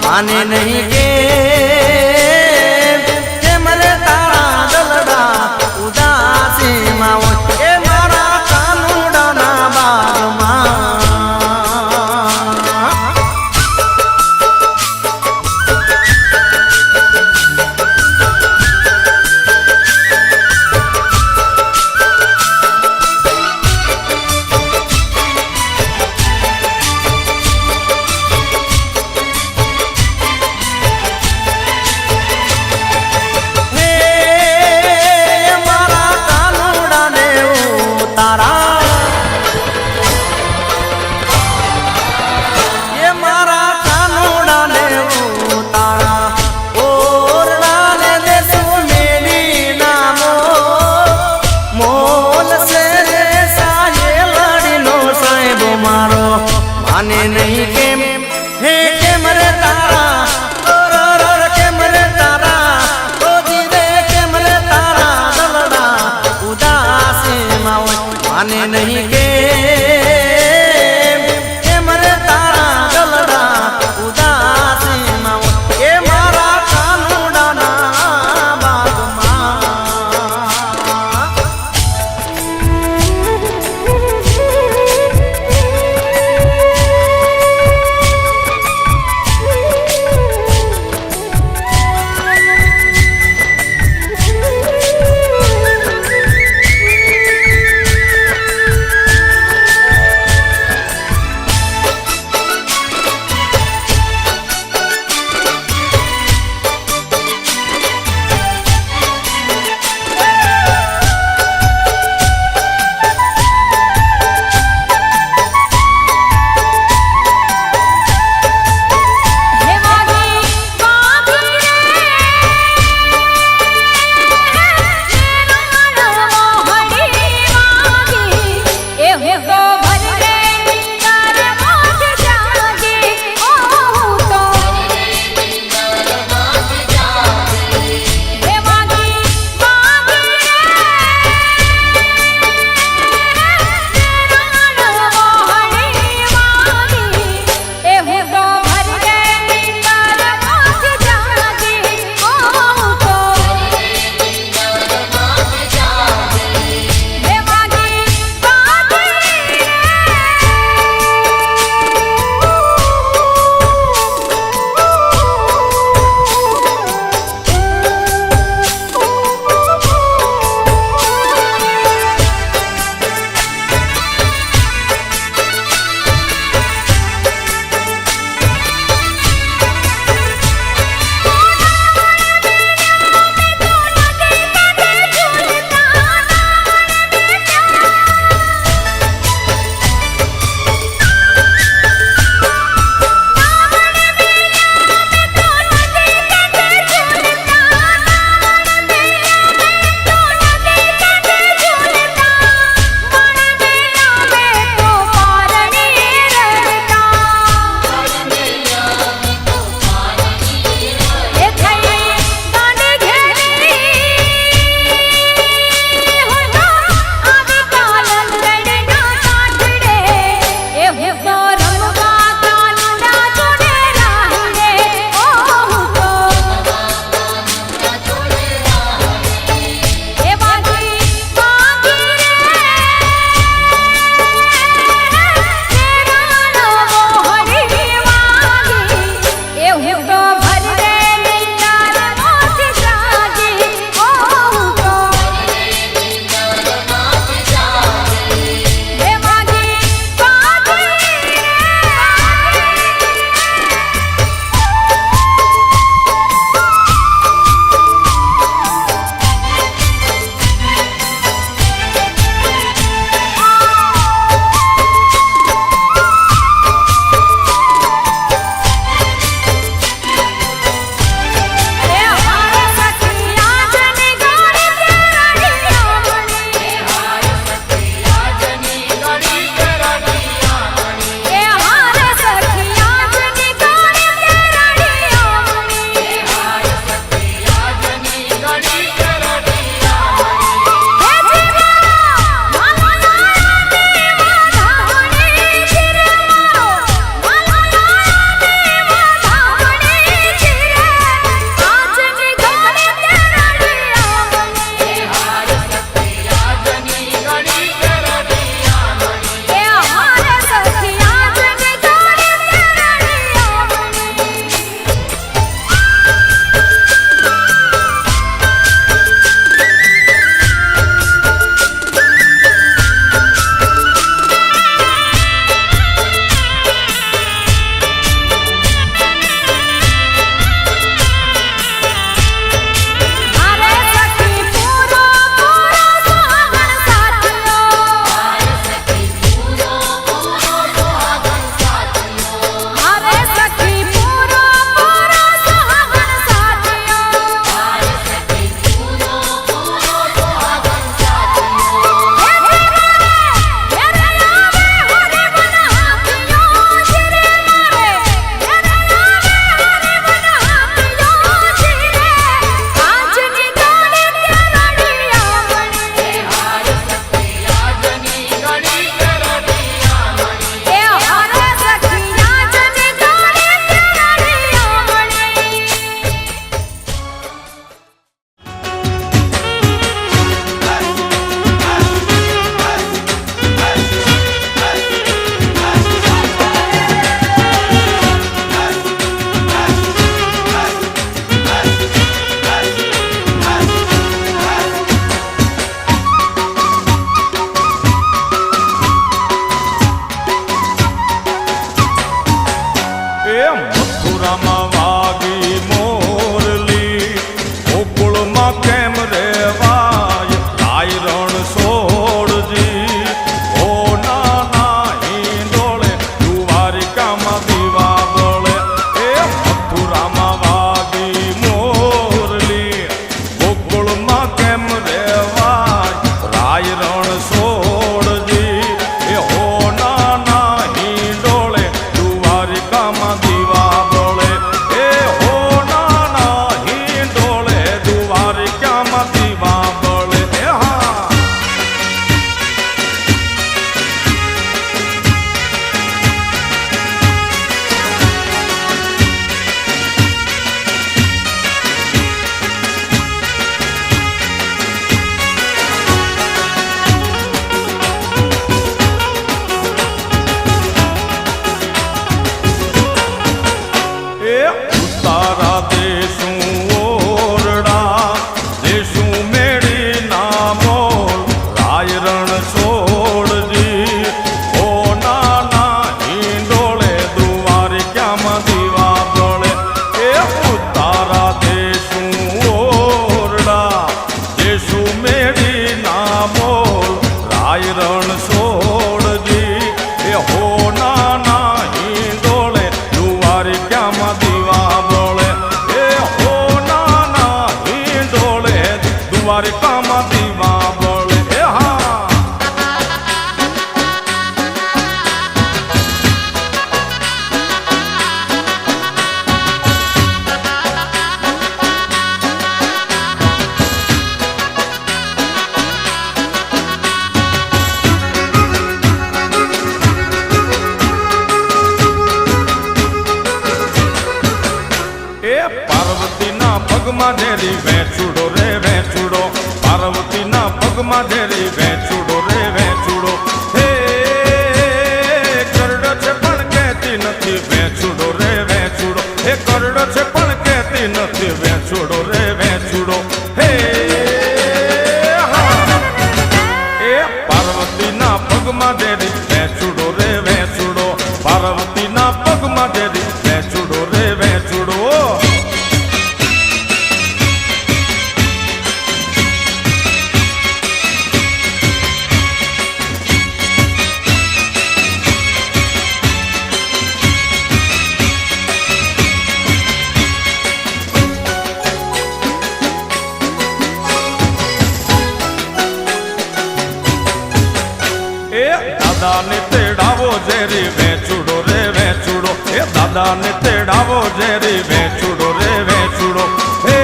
माने नहीं के मरे तारा दलड़ा उदासी माओ के मारा कानूड़ा ना बारमा माने नहीं के हे के मरे तारा और के मरे तारा ओ जीरे के मरे तारा दलड़ा उदासी माओ माने नहीं के मरे तारा दलड़ा उदासी माओ के मारा कानूड़ा ना बागमा પાર્વતીના પગમાં ઝેરી વેચુડો રે વેચુડો, પાર્વતીના પગમાં ઝેરી વેચુડો રે વેચુડો. હે કરડો છે પણ કહેતી નથી વેચુડો રે વેચુડો, હે કરડો છે પણ કહેતી નથી વેચુડો રે વેચુડો. હે પાર્વતીના પગમાં ઝેરી વેચુડો રે વેચુડો, પાર્વતીના પગમાં ઝેરી વેચુડો રે વેચુડો. દાદાને તેડાવો ઝેરી વેચુડો રે વેચુડો, એ દાદાને તેડાવો ઝેરી વેચુડો રે વેચુડો. હે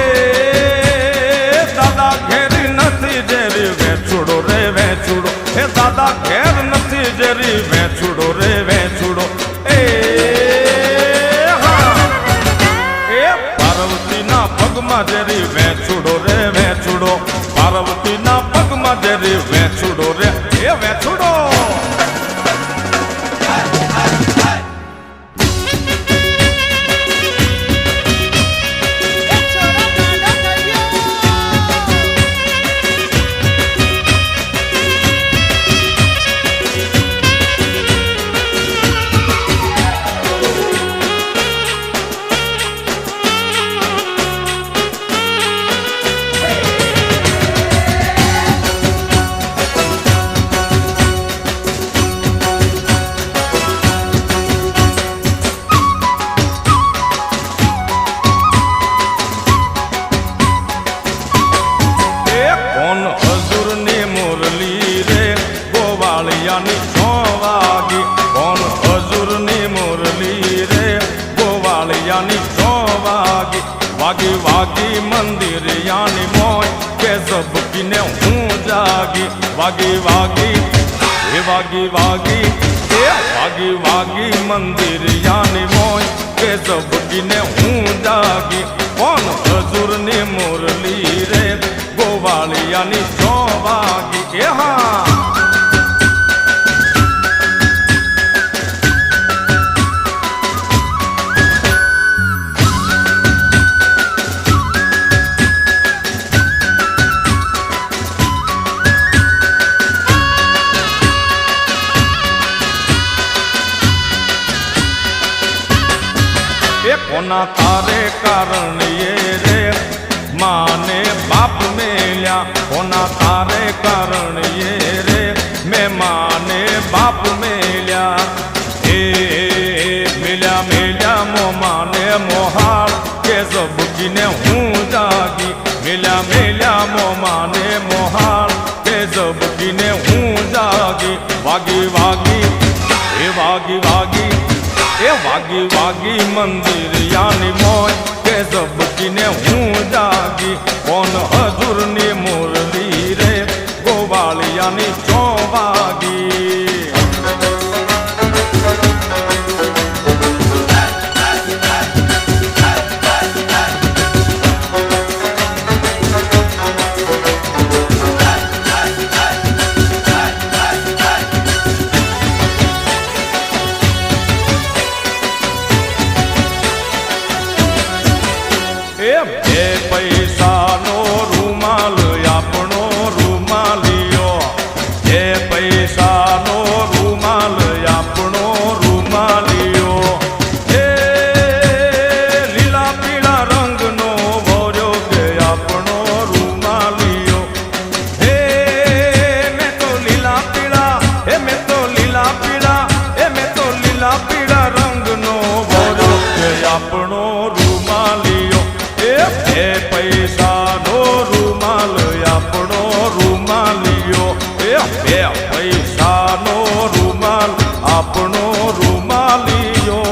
દાદા ઘેર નથી ઝેરી વેચુડો રે વેચુડો, હે દાદા ઘેર નથી ઝેરી વેચુડો રે વેચુડો. એ પાર્વતીના પગમાં ઝેરી વેચુડો રે વેચુડો, પાર્વતીના પગમાં ઝેરી વેચુડો રે એ વેચુડો. હજુરની મુરલી રે ગોવાળિયાની 6 વાગી, કોણ હજુરની મુરલી રે ગોવાળિયાની 6 વાગી. વાગી વાગી મંદિર યાની મોય કે ઝબકીને હું જાગી. વાગી વાગી એ વાગી વાગી એ વાગી વાગી મંદિર યાની મોય કે ઝબકીને હું જાગી. કોણ હજુરની મુરલી રે ગોવાળિયાની 6 વાગી. એ હા કોના તારે કારણ એ રે માને બાપ મેલ્યા, કોના તારે કારણ એ રે મેં માને બાપ મેલ્યા. એ મેલ્યા મેલ્યા મો માને મોહાળ કે ઝબકીને હું જાગી. મેલ્યા મેલ્યા મો માને મોહાળ કે ઝબકીને હું જાગી. વાગી વાગી એ વાગી વાગી એ વાગી વાગી મંદિર યાની મોય કે ઝબકીને હું જાગી. કોણ હજુરની મુરલી રે ગોવાળિયાની 6 વાગી. બે પૈસાનો રૂમાલ આપણો રૂમાલિયો, બે પૈસાનો રૂમાલ આપણો રૂમાલિયો. એ લીલા પીળા રંગનો ભર્યો કે આપણો રૂમાલિયો. હે મેં તો લીલા પીળા એ મેં તો લીલા પીળા એ મેં તો લીલા પીળા રંગનો ભર્યો કે આપણો રૂમાલિયો. બે પૈસાનો રૂમાલ આપણો રૂમાલિયો. બે પૈસાનો રૂમાલ આપણો રૂમાલિયો.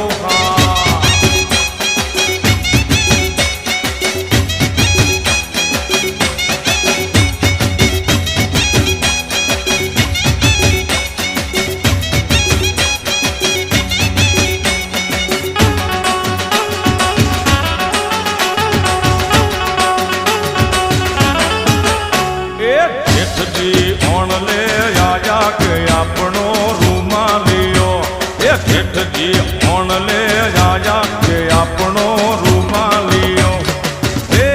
જેઠજી ઓણલે આયા કે આપણો રૂમાલિયો હે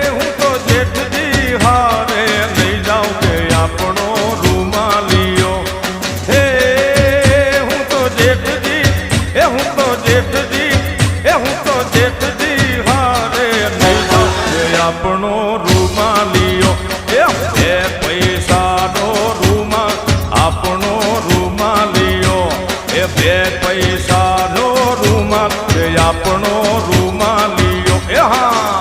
હું તો જેઠજી હારે લઈ જાઉં કે આપણો રૂમાલિયો હે હું તો જેઠજી હું તો જેઠજી હું તો જેઠજી હારે લઈ જાઉં કે આપણો રૂમાલિયો એ પૈસાનો રૂમાલ આપણો રૂમાલિયો એ બે પૈસાનો રૂમાલ એ આપણો રૂમાલિયો એ હા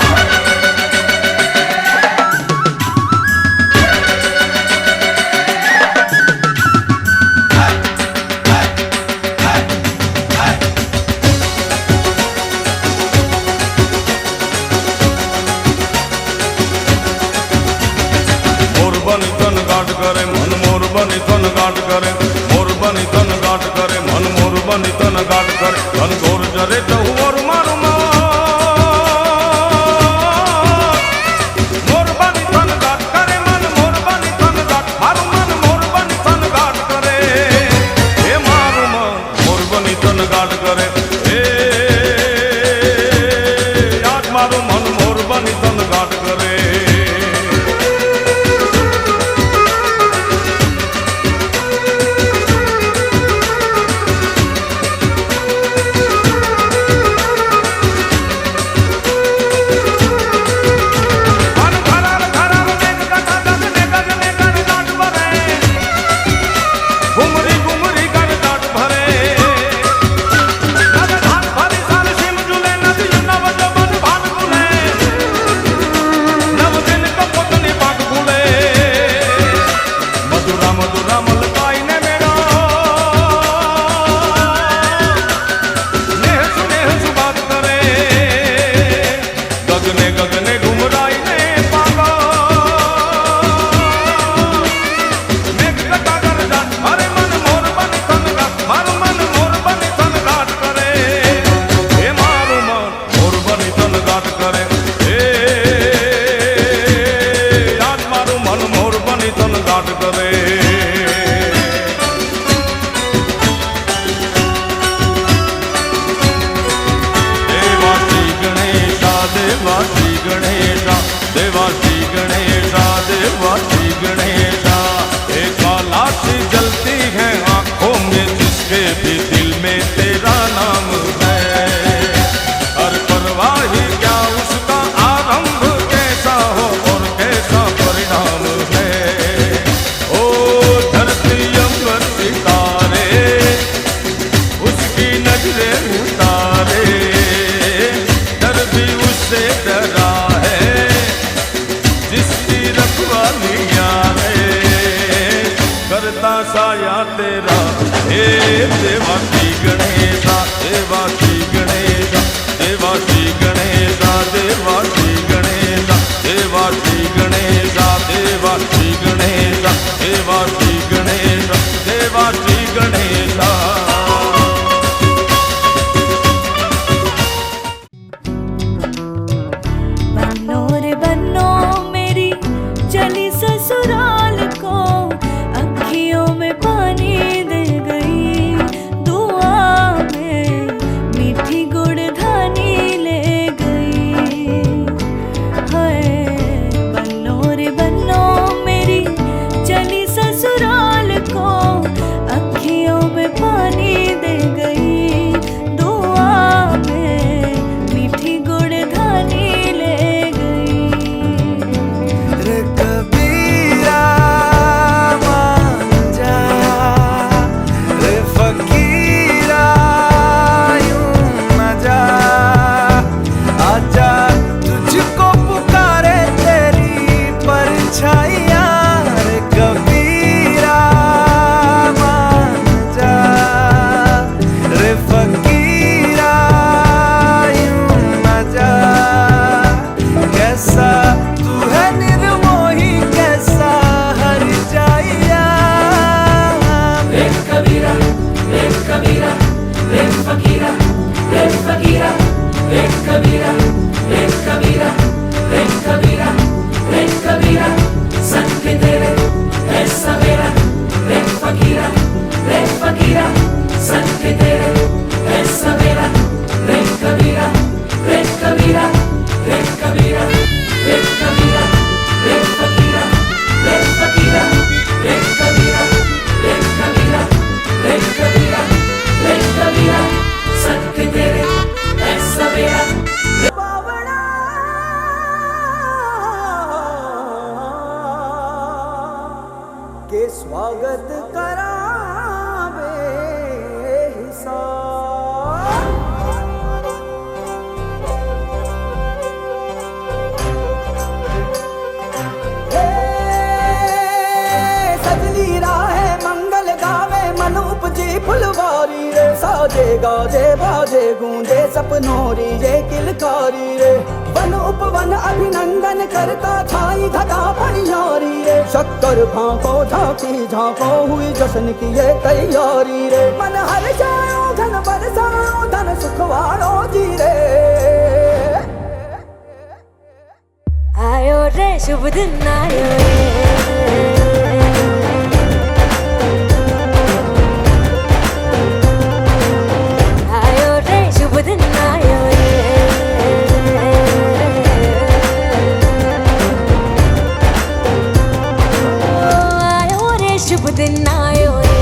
મોરબની તન ગાંઠ કરે મન મોરબની તન ગાંઠ કરે મોરબની તન ગાંઠ કરે મન મોરબની તન ગાંઠ કરે મન ગોર જરે ચહુવર મારું મોરબની તન ગાંઠ કરે મન મોરબની તન ગાંઠ મારું મન મોરબની તન ગાંઠ કરે હે મારું મન મોરબની તન ગાંઠ કરે હે યાદ મારું મન મોરબની તન ગાંઠ કરે गाजे बाजे गूंजे सपनों री ये किलकारी रे। वन उपवन अभिनंदन करता छाई घटा फनियारी रे। शक्कर भांको झांकी झांको हुई जश्न की ये तैयारी रे। मन हर जाओ धन बरसाओ धन सुखवारो जी रे। आयो रे शुभ दिन आयो रे। आयो रे शुभ दिन आयो रे। आयो रे शुभ दिन आयो रे।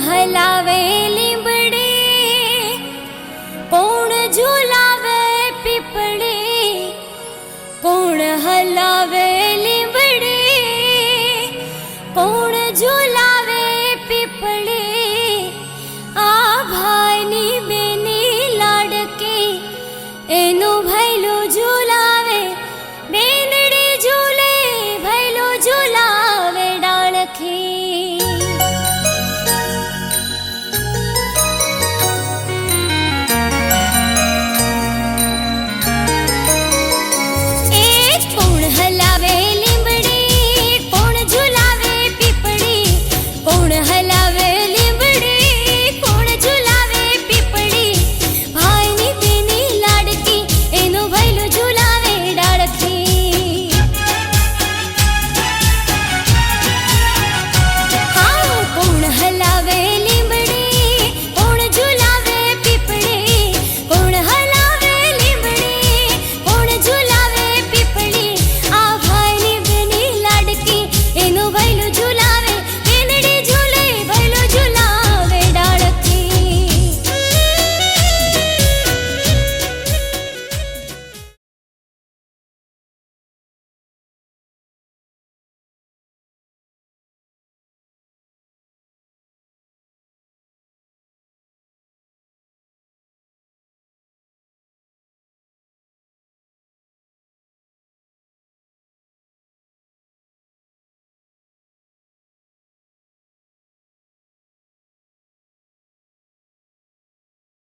હલાવે